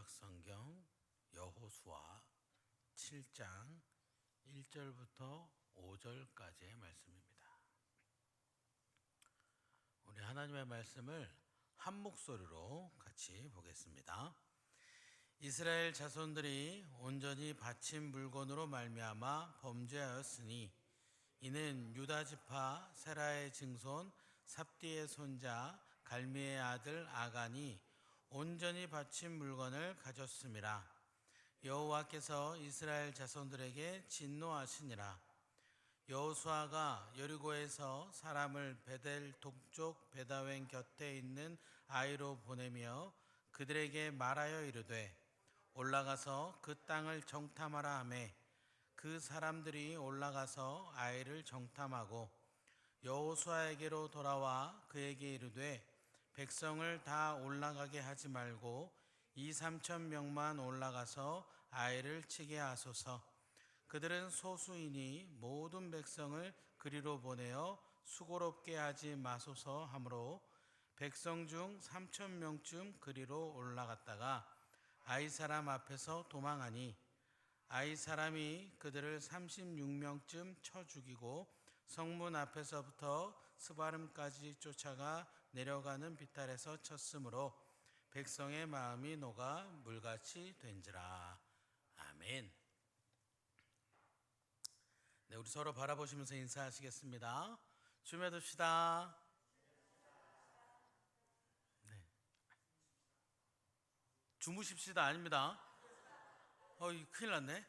구약성경 여호수아 7장 1절부터 5절까지의 말씀입니다. 우리 하나님의 말씀을 한 목소리로 같이 보겠습니다. 이스라엘 자손들이 온전히 바친 물건으로 말미암아 범죄하였으니 이는 유다 지파 세라의 증손 삽디의 손자 갈미의 아들 아간이 온전히 바친 물건을 가졌음이라. 여호와께서 이스라엘 자손들에게 진노하시니라. 여호수아가 여리고에서 사람을 베델 동쪽 베다웬 곁에 있는 아이로 보내며 그들에게 말하여 이르되 올라가서 그 땅을 정탐하라 하매 그 사람들이 올라가서 아이를 정탐하고 여호수아에게로 돌아와 그에게 이르되 백성을 다 올라가게 하지 말고 2-3천 명만 올라가서 아이를 치게 하소서. 그들은 소수이니 모든 백성을 그리로 보내어 수고롭게 하지 마소서 하므로 백성 중 3천 명쯤 그리로 올라갔다가 아이 사람 앞에서 도망하니 아이 사람이 그들을 36명쯤 쳐 죽이고 성문 앞에서부터 스바름까지 쫓아가 내려가는 비탈에서 쳤으므로 백성의 마음이 녹아 물같이 된지라. 아멘. 네, 우리 서로 바라보시면서 인사하시겠습니다. 주며 둡시다. 네. 주무십시다 아닙니다. 큰일 났네.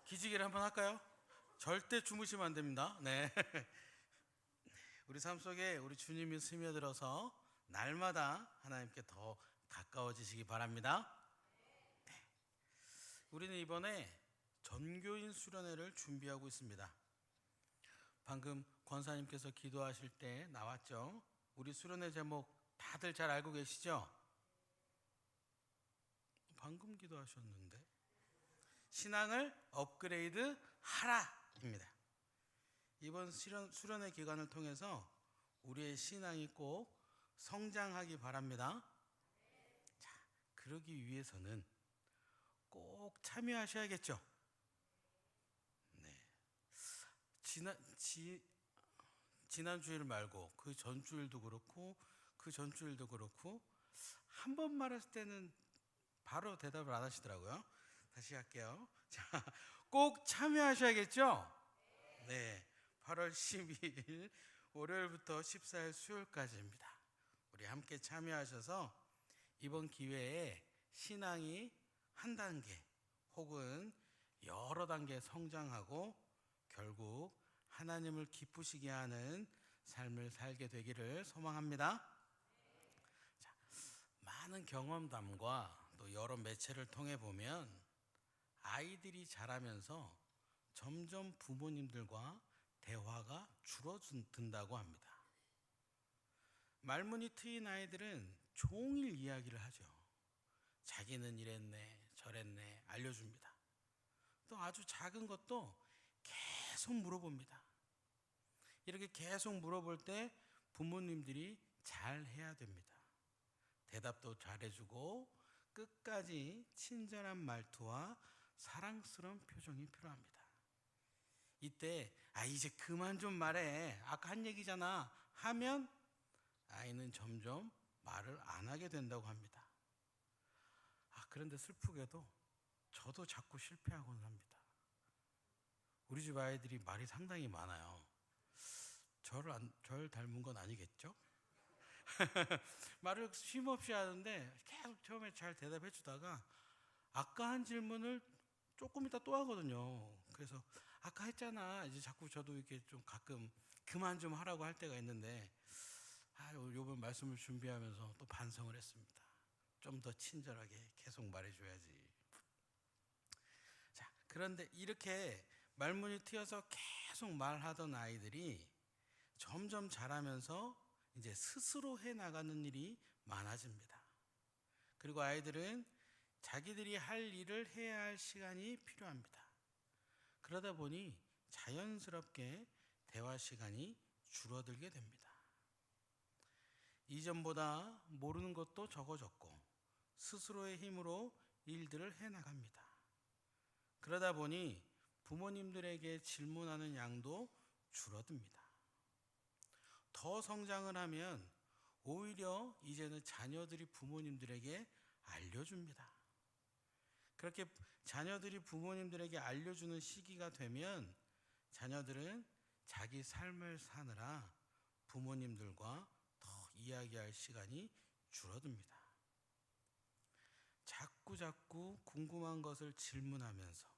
기지개를 한번 할까요? 절대 주무시면 안 됩니다. 네. 우리 삶 속에 우리 주님이 스며들어서 날마다 하나님께 더 가까워지시기 바랍니다. 네. 우리는 이번에 전교인 수련회를 준비하고 있습니다. 방금 권사님께서 기도하실 때 나왔죠? 우리 수련회 제목 다들 잘 알고 계시죠? 방금 기도하셨는데 신앙을 업그레이드 하라입니다. 이번 수련회 기간을 통해서 우리의 신앙이 꼭 성장하기 바랍니다. 자, 그러기 위해서는 꼭 참여하셔야겠죠. 네. 지난 주일 말고 그 전주일도 그렇고 한 번 말했을 때는 바로 대답을 안 하시더라고요. 다시 할게요. 자, 꼭 참여하셔야겠죠? 네. 8월 12일 월요일부터 14일 수요일까지입니다. 우리 함께 참여하셔서 이번 기회에 신앙이 한 단계 혹은 여러 단계 성장하고 결국 하나님을 기쁘시게 하는 삶을 살게 되기를 소망합니다. 자, 많은 경험담과 또 여러 매체를 통해 보면 아이들이 자라면서 점점 부모님들과 대화가 줄어든다고 합니다. 말문이 트인 아이들은 종일 이야기를 하죠. 자기는 이랬네 저랬네 알려줍니다. 또 아주 작은 것도 계속 물어봅니다. 이렇게 계속 물어볼 때 부모님들이 잘 해야 됩니다. 대답도 잘해주고 끝까지 친절한 말투와 사랑스러운 표정이 필요합니다. 이때 이제 그만 좀 말해 아까 한 얘기잖아 하면 아이는 점점 말을 안 하게 된다고 합니다. 그런데 슬프게도 저도 자꾸 실패하곤 합니다. 우리 집 아이들이 말이 상당히 많아요. 절 닮은 건 아니겠죠? 말을 쉼없이 하는데 계속 처음에 잘 대답해 주다가 아까 한 질문을 조금 이따 또 하거든요. 그래서 아까 했잖아. 이제 자꾸 저도 이렇게 좀 가끔 그만 좀 하라고 할 때가 있는데 요번 말씀을 준비하면서 또 반성을 했습니다. 좀 더 친절하게 계속 말해줘야지. 자, 그런데 이렇게 말문이 트여서 계속 말하던 아이들이 점점 자라면서 이제 스스로 해나가는 일이 많아집니다. 그리고 아이들은 자기들이 할 일을 해야 할 시간이 필요합니다. 그러다 보니 자연스럽게 대화 시간이 줄어들게 됩니다. 이전보다 모르는 것도 적어졌고 스스로의 힘으로 일들을 해나갑니다. 그러다 보니 부모님들에게 질문하는 양도 줄어듭니다. 더 성장을 하면 오히려 이제는 자녀들이 부모님들에게 알려줍니다. 그렇게 자녀들이 부모님들에게 알려주는 시기가 되면 자녀들은 자기 삶을 사느라 부모님들과 더 이야기할 시간이 줄어듭니다. 자꾸 궁금한 것을 질문하면서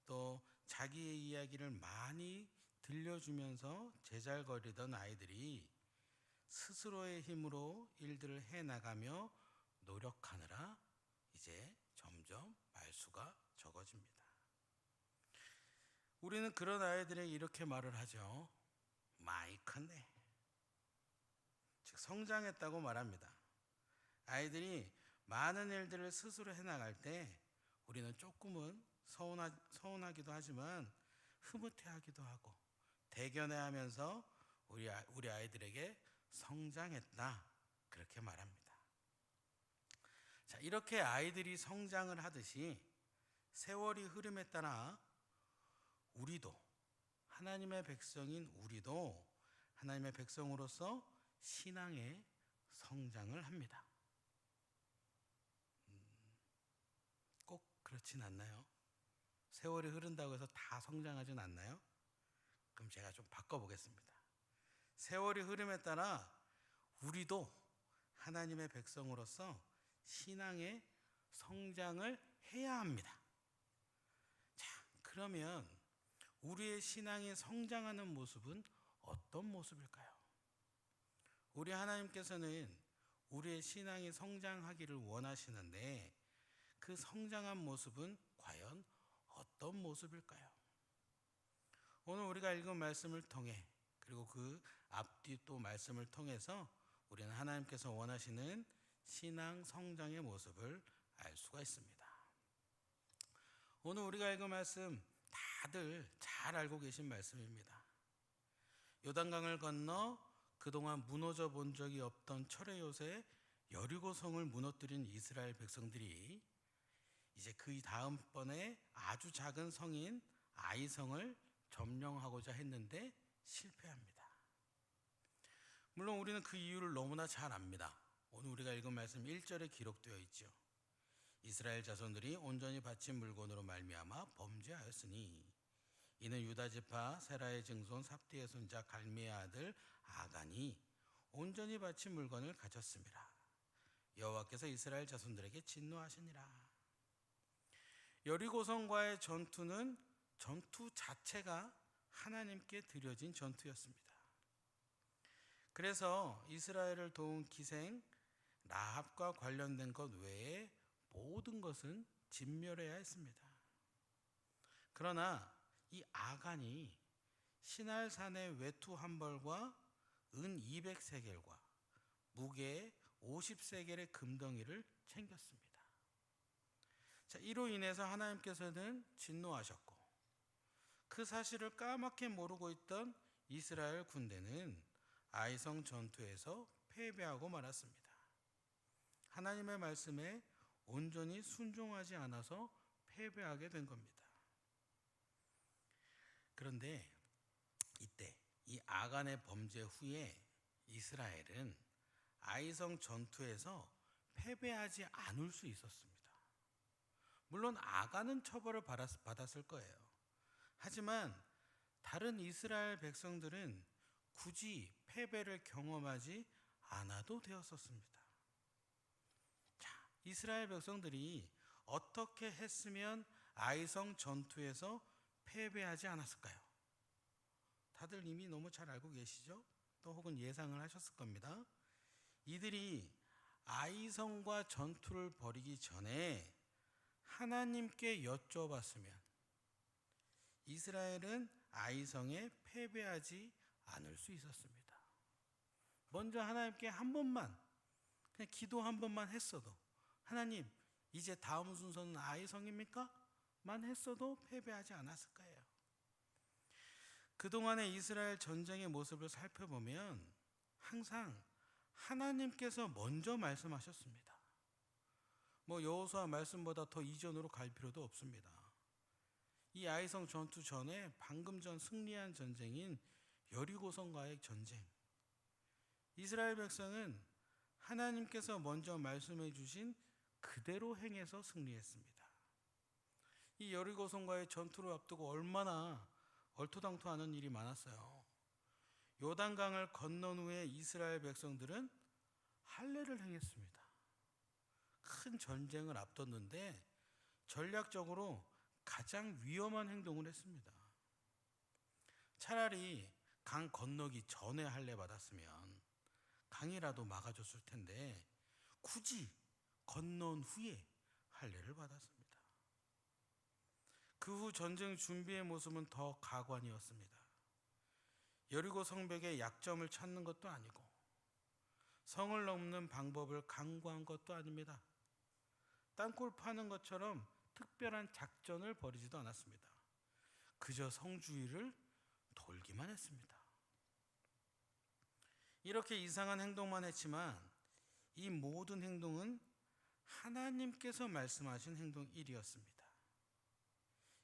또 자기의 이야기를 많이 들려주면서 제잘거리던 아이들이 스스로의 힘으로 일들을 해나가며 노력하느라 이제 점점 말수가 적어집니다. 우리는 그런 아이들에게 이렇게 말을 하죠. 많이 컸네. 즉 성장했다고 말합니다. 아이들이 많은 일들을 스스로 해나갈 때 우리는 조금은 서운하기도 하지만 흐뭇해하기도 하고 대견해하면서 우리 아이들에게 성장했다 그렇게 말합니다. 자, 이렇게 아이들이 성장을 하듯이 세월이 흐름에 따라 우리도 하나님의 백성인 우리도 하나님의 백성으로서 신앙의 성장을 합니다. 꼭 그렇진 않나요? 세월이 흐른다고 해서 다 성장하진 않나요? 그럼 제가 좀 바꿔보겠습니다. 세월이 흐름에 따라 우리도 하나님의 백성으로서 신앙의 성장을 해야 합니다. 자, 그러면 우리의 신앙이 성장하는 모습은 어떤 모습일까요? 우리 하나님께서는 우리의 신앙이 성장하기를 원하시는데 그 성장한 모습은 과연 어떤 모습일까요? 오늘 우리가 읽은 말씀을 통해 그리고 그 앞뒤 또 말씀을 통해서 우리는 하나님께서 원하시는 신앙 성장의 모습을 알 수가 있습니다. 오늘 우리가 읽은 말씀 다들 잘 알고 계신 말씀입니다. 요단강을 건너 그동안 무너져 본 적이 없던 철의 요새 여리고성을 무너뜨린 이스라엘 백성들이 이제 그 다음번에 아주 작은 성인 아이성을 점령하고자 했는데 실패합니다. 물론 우리는 그 이유를 너무나 잘 압니다. 오늘 우리가 읽은 말씀 1절에 기록되어 있죠. 이스라엘 자손들이 온전히 바친 물건으로 말미암아 범죄하였으니 이는 유다 지파 세라의 증손 삽디의 손자 갈미의 아들 아간이 온전히 바친 물건을 가졌습니다. 여호와께서 이스라엘 자손들에게 진노하시니라. 여리고성과의 전투는 전투 자체가 하나님께 드려진 전투였습니다. 그래서 이스라엘을 도운 기생 라합과 관련된 것 외에 모든 것은 진멸해야 했습니다. 그러나 이 아간이 시날산의 외투 한 벌과 은 200세겔과 무게 50세겔의 금덩이를 챙겼습니다. 자, 이로 인해서 하나님께서는 진노하셨고 그 사실을 까맣게 모르고 있던 이스라엘 군대는 아이성 전투에서 패배하고 말았습니다. 하나님의 말씀에 온전히 순종하지 않아서 패배하게 된 겁니다. 그런데 이때 이 아간의 범죄 후에 이스라엘은 아이성 전투에서 패배하지 않을 수 있었습니다. 물론 아간은 처벌을 받았을 거예요. 하지만 다른 이스라엘 백성들은 굳이 패배를 경험하지 않아도 되었었습니다. 자, 이스라엘 백성들이 어떻게 했으면 아이성 전투에서 패배하지 않았을까요? 다들 이미 너무 잘 알고 계시죠? 또 혹은 예상을 하셨을 겁니다. 이들이 아이성과 전투를 벌이기 전에 하나님께 여쭤봤으면 이스라엘은 아이성에 패배하지 않을 수 있었습니다. 먼저 하나님께 한 번만 그냥 기도 한 번만 했어도 하나님 이제 다음 순서는 아이성입니까? 만 했어도 패배하지 않았을 거예요. 그동안의 이스라엘 전쟁의 모습을 살펴보면 항상 하나님께서 먼저 말씀하셨습니다. 뭐 여호수아 말씀보다 더 이전으로 갈 필요도 없습니다. 이 아이성 전투 전에 방금 전 승리한 전쟁인 여리고성과의 전쟁. 이스라엘 백성은 하나님께서 먼저 말씀해 주신 그대로 행해서 승리했습니다. 이 여리고성과의 전투를 앞두고 얼마나 얼토당토하는 일이 많았어요. 요단강을 건넌 후에 이스라엘 백성들은 할례를 행했습니다. 큰 전쟁을 앞뒀는데 전략적으로 가장 위험한 행동을 했습니다. 차라리 강 건너기 전에 할례 받았으면 강이라도 막아줬을 텐데 굳이 건넌 후에 할례를 받았습니다. 그 후 전쟁 준비의 모습은 더 가관이었습니다. 여리고 성벽의 약점을 찾는 것도 아니고 성을 넘는 방법을 강구한 것도 아닙니다. 땅굴 파는 것처럼 특별한 작전을 벌이지도 않았습니다. 그저 성 주위를 돌기만 했습니다. 이렇게 이상한 행동만 했지만 이 모든 행동은 하나님께서 말씀하신 행동 1이었습니다.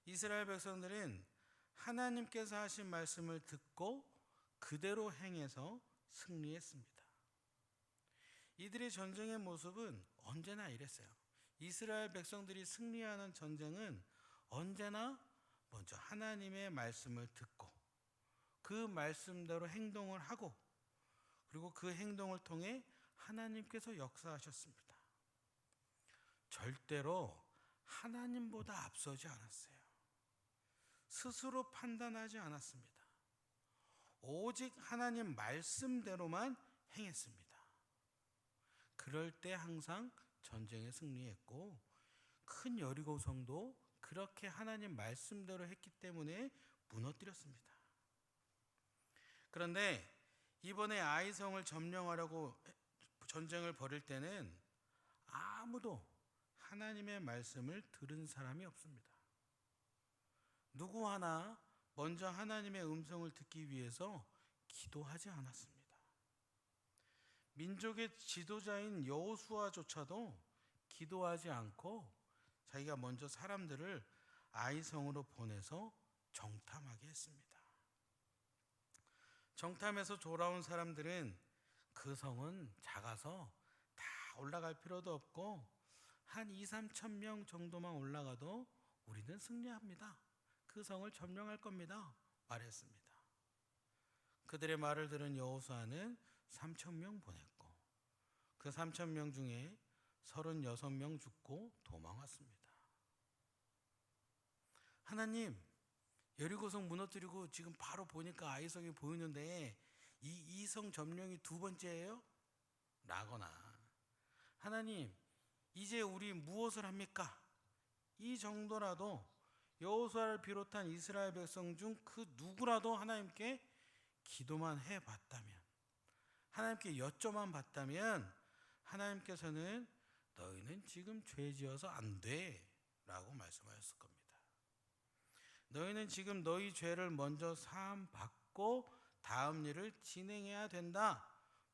이스라엘 백성들은 하나님께서 하신 말씀을 듣고 그대로 행해서 승리했습니다. 이들의 전쟁의 모습은 언제나 이랬어요. 이스라엘 백성들이 승리하는 전쟁은 언제나 먼저 하나님의 말씀을 듣고 그 말씀대로 행동을 하고 그리고 그 행동을 통해 하나님께서 역사하셨습니다. 절대로 하나님보다 앞서지 않았어요. 스스로 판단하지 않았습니다. 오직 하나님 말씀대로만 행했습니다. 그럴 때 항상 전쟁에 승리했고 큰 여리고성도 그렇게 하나님 말씀대로 했기 때문에 무너뜨렸습니다. 그런데 이번에 아이성을 점령하려고 전쟁을 벌일 때는 아무도 하나님의 말씀을 들은 사람이 없습니다. 누구 하나 먼저 하나님의 음성을 듣기 위해서 기도하지 않았습니다. 민족의 지도자인 여호수아조차도 기도하지 않고 자기가 먼저 사람들을 아이성으로 보내서 정탐하게 했습니다. 정탐에서 돌아온 사람들은 그 성은 작아서 다 올라갈 필요도 없고 한 2, 3천 명 정도만 올라가도 우리는 승리합니다. 그 성을 점령할 겁니다. 말했습니다. 그들의 말을 들은 여호수아는 3천 명 보냈고 그 3천 명 중에 36명 죽고 도망왔습니다. 하나님, 여리고성 무너뜨리고 지금 바로 보니까 아이성이 보이는데 이 성 점령이 두 번째예요? 라거나 하나님, 이제 우리 무엇을 합니까? 이 정도라도 여호수아를 비롯한 이스라엘 백성 중 그 누구라도 하나님께 기도만 해봤다면, 하나님께 여쭤만 봤다면 하나님께서는 너희는 지금 죄 지어서 안 돼 라고 말씀하셨을 겁니다. 너희는 지금 너희 죄를 먼저 사함 받고 다음 일을 진행해야 된다.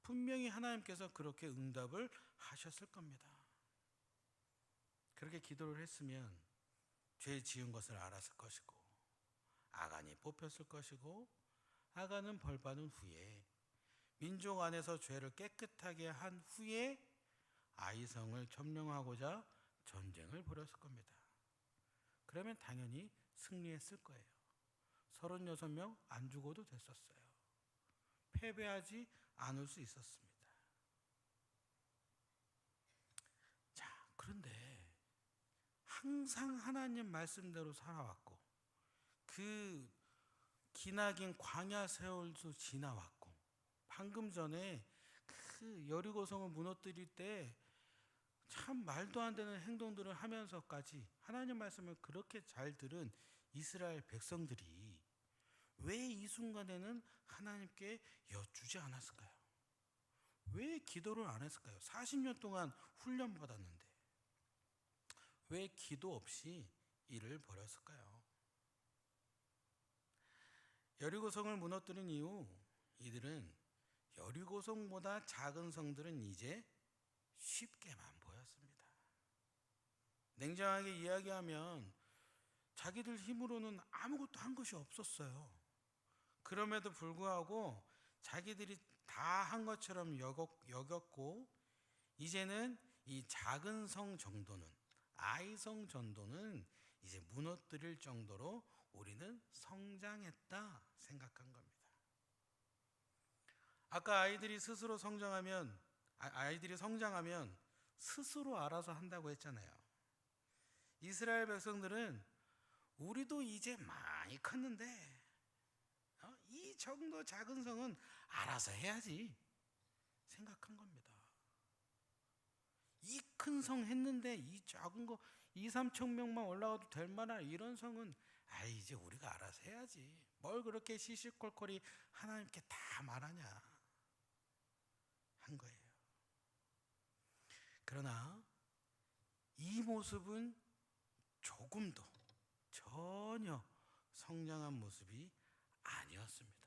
분명히 하나님께서 그렇게 응답을 하셨을 겁니다. 그렇게 기도를 했으면 죄 지은 것을 알았을 것이고 아간이 뽑혔을 것이고 아간은 벌받은 후에 민족 안에서 죄를 깨끗하게 한 후에 아이성을 점령하고자 전쟁을 벌였을 겁니다. 그러면 당연히 승리했을 거예요. 36명 안 죽어도 됐었어요. 패배하지 않을 수 있었습니다. 자, 그런데 항상 하나님 말씀대로 살아왔고 그 기나긴 광야 세월도 지나왔고 방금 전에 그 여리고성을 무너뜨릴 때 참 말도 안 되는 행동들을 하면서까지 하나님 말씀을 그렇게 잘 들은 이스라엘 백성들이 왜 이 순간에는 하나님께 여쭈지 않았을까요? 왜 기도를 안 했을까요? 40년 동안 훈련받았는데 왜 기도 없이 일을 벌였을까요? 여리고성을 무너뜨린 이후 이들은 여리고성보다 작은 성들은 이제 쉽게만 보였습니다. 냉정하게 이야기하면 자기들 힘으로는 아무것도 한 것이 없었어요. 그럼에도 불구하고 자기들이 다 한 것처럼 여겼고, 이제는 이 작은 성 정도는, 아이성 정도는 이제 무너뜨릴 정도로 우리는 성장했다 생각한 겁니다. 아까 아이들이 성장하면 스스로 알아서 한다고 했잖아요. 이스라엘 백성들은 우리도 이제 많이 컸는데 이 정도 작은 성은 알아서 해야지 생각한 겁니다. 이 큰 성 했는데 이 작은 거 2, 3천 명만 올라가도 될 만한 이런 성은 이제 우리가 알아서 해야지. 뭘 그렇게 시시콜콜이 하나님께 다 말하냐 한 거예요. 그러나 이 모습은 조금도 전혀 성장한 모습이 아니었습니다.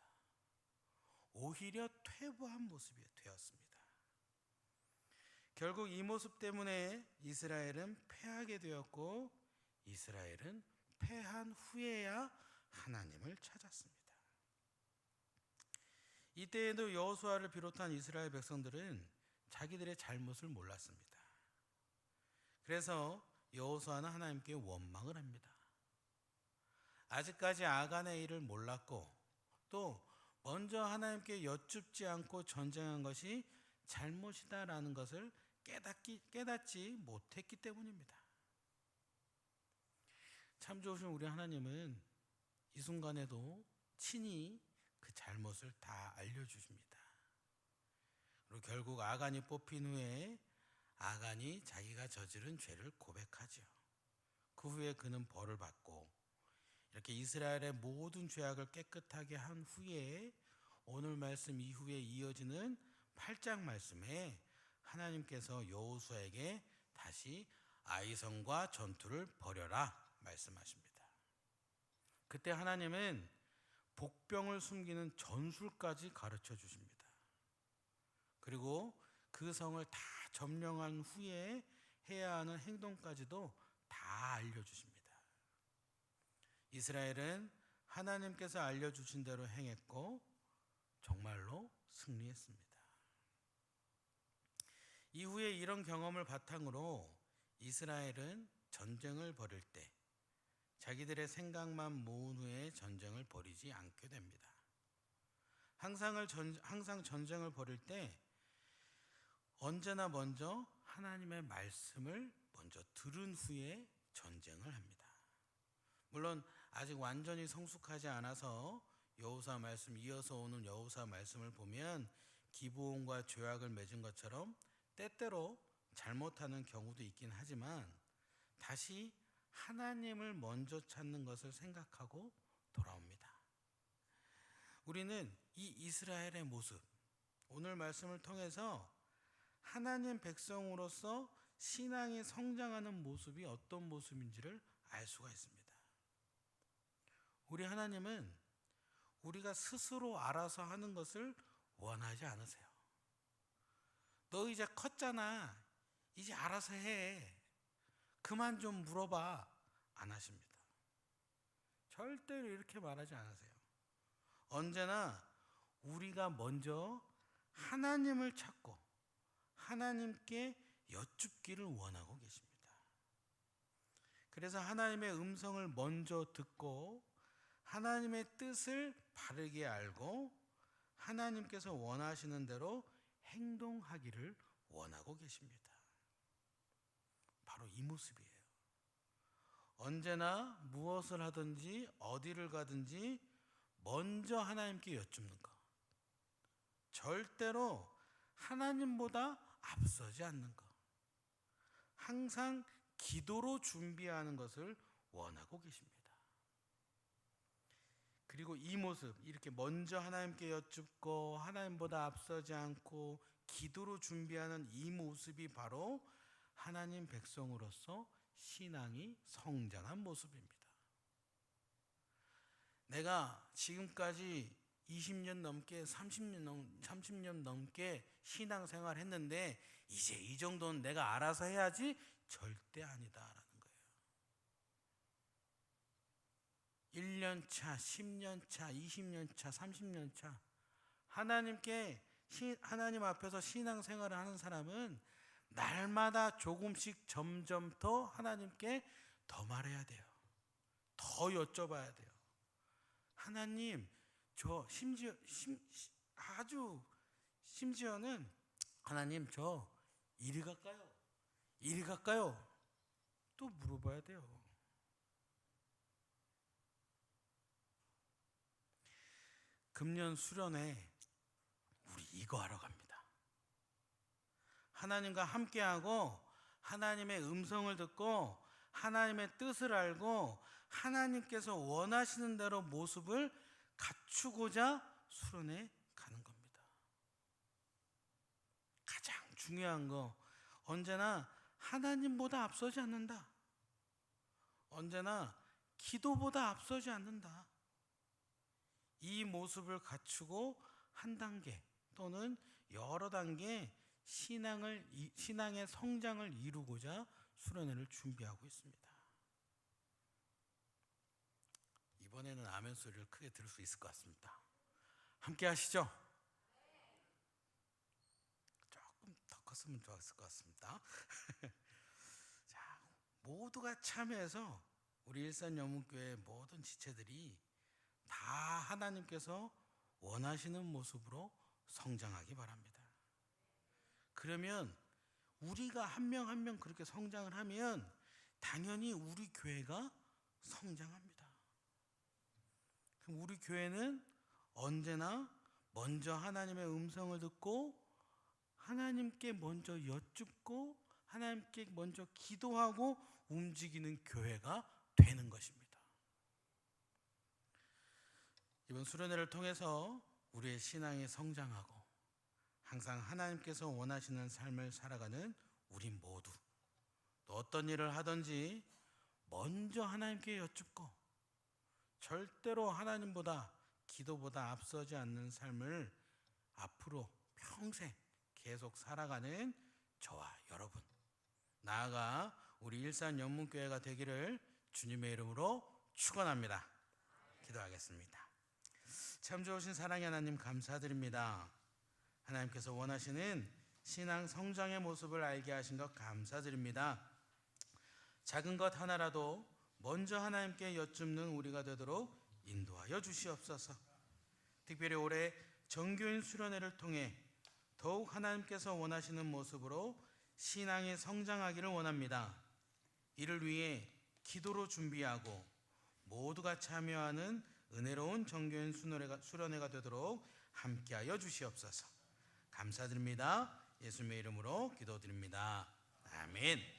오히려 퇴보한 모습이 되었습니다. 결국 이 모습 때문에 이스라엘은 패하게 되었고, 이스라엘은 패한 후에야 하나님을 찾았습니다. 이때에도 여호수아를 비롯한 이스라엘 백성들은 자기들의 잘못을 몰랐습니다. 그래서 여호수아는 하나님께 원망을 합니다. 아직까지 아간의 일을 몰랐고, 또 먼저 하나님께 여쭙지 않고 전쟁한 것이 잘못이다라는 것을 깨닫지 못했기 때문입니다. 참 좋으신 우리 하나님은 이 순간에도 친히 그 잘못을 다 알려주십니다. 그리고 결국 아간이 뽑힌 후에 아간이 자기가 저지른 죄를 고백하죠. 그 후에 그는 벌을 받고, 이렇게 이스라엘의 모든 죄악을 깨끗하게 한 후에 오늘 말씀 이후에 이어지는 8장 말씀에 하나님께서 여호수아에게 다시 아이성과 전투를 벌여라 말씀하십니다. 그때 하나님은 복병을 숨기는 전술까지 가르쳐 주십니다. 그리고 그 성을 다 점령한 후에 해야 하는 행동까지도 다 알려주십니다. 이스라엘은 하나님께서 알려주신 대로 행했고 정말로 승리했습니다. 이후에 이런 경험을 바탕으로 이스라엘은 전쟁을 벌일 때 자기들의 생각만 모은 후에 전쟁을 벌이지 않게 됩니다. 항상 전쟁을 벌일 때 언제나 먼저 하나님의 말씀을 먼저 들은 후에 전쟁을 합니다. 물론 아직 완전히 성숙하지 않아서 여호수아 말씀 이어서 오는 여호수아 말씀을 보면 기브온과 조약을 맺은 것처럼 때때로 잘못하는 경우도 있긴 하지만 다시 하나님을 먼저 찾는 것을 생각하고 돌아옵니다. 우리는 이 이스라엘의 모습, 오늘 말씀을 통해서 하나님 백성으로서 신앙이 성장하는 모습이 어떤 모습인지를 알 수가 있습니다. 우리 하나님은 우리가 스스로 알아서 하는 것을 원하지 않으세요. 너 이제 컸잖아. 이제 알아서 해. 그만 좀 물어봐. 안 하십니다. 절대로 이렇게 말하지 않으세요. 언제나 우리가 먼저 하나님을 찾고 하나님께 여쭙기를 원하고 계십니다. 그래서 하나님의 음성을 먼저 듣고 하나님의 뜻을 바르게 알고 하나님께서 원하시는 대로 행동하기를 원하고 계십니다. 바로 이 모습이에요. 언제나 무엇을 하든지 어디를 가든지 먼저 하나님께 여쭙는 것. 절대로 하나님보다 앞서지 않는 것. 항상 기도로 준비하는 것을 원하고 계십니다. 그리고 이 모습, 이렇게 먼저 하나님께 여쭙고 하나님보다 앞서지 않고 기도로 준비하는 이 모습이 바로 하나님 백성으로서 신앙이 성장한 모습입니다. 내가 지금까지 20년 넘게 30년 넘게 신앙생활 했는데 이제 이 정도는 내가 알아서 해야지 절대 아니다라는 거예요. 1년 차, 10년 차, 20년 차, 30년 차 하나님 앞에서 신앙생활을 하는 사람은 날마다 조금씩 점점 더 하나님께 더 말해야 돼요. 더 여쭤봐야 돼요. 하나님, 저 심지어는 하나님, 저 이리 갈까요? 이리 갈까요? 또 물어봐야 돼요. 금년 수련회 우리 이거 하러 갑니다. 하나님과 함께하고 하나님의 음성을 듣고 하나님의 뜻을 알고 하나님께서 원하시는 대로 모습을 갖추고자 수련회 가는 겁니다. 가장 중요한 거, 언제나 하나님보다 앞서지 않는다. 언제나 기도보다 앞서지 않는다. 이 모습을 갖추고 한 단계 또는 여러 단계 신앙의 성장을 이루고자 수련회를 준비하고 있습니다. 이번에는 아멘 소리를 크게 들을 수 있을 것 같습니다. 함께 하시죠? 조금 더 컸으면 좋았을 것 같습니다. 자, 모두가 참여해서 우리 일산영문교회 모든 지체들이 다 하나님께서 원하시는 모습으로 성장하기 바랍니다. 그러면 우리가 한 명 한 명 그렇게 성장을 하면 당연히 우리 교회가 성장합니다. 그럼 우리 교회는 언제나 먼저 하나님의 음성을 듣고 하나님께 먼저 여쭙고 하나님께 먼저 기도하고 움직이는 교회가 되는 것입니다. 이번 수련회를 통해서 우리의 신앙이 성장하고 항상 하나님께서 원하시는 삶을 살아가는 우리 모두, 또 어떤 일을 하든지 먼저 하나님께 여쭙고 절대로 하나님보다 기도보다 앞서지 않는 삶을 앞으로 평생 계속 살아가는 저와 여러분, 나아가 우리 일산영문교회가 되기를 주님의 이름으로 축원합니다. 기도하겠습니다. 참 좋으신 사랑의 하나님, 감사드립니다. 하나님께서 원하시는 신앙 성장의 모습을 알게 하신 것 감사드립니다. 작은 것 하나라도 먼저 하나님께 여쭙는 우리가 되도록 인도하여 주시옵소서. 특별히 올해 정교인 수련회를 통해 더욱 하나님께서 원하시는 모습으로 신앙이 성장하기를 원합니다. 이를 위해 기도로 준비하고 모두가 참여하는 은혜로운 정교인 수련회가 되도록 함께하여 주시옵소서. 감사드립니다. 예수님의 이름으로 기도드립니다. 아멘.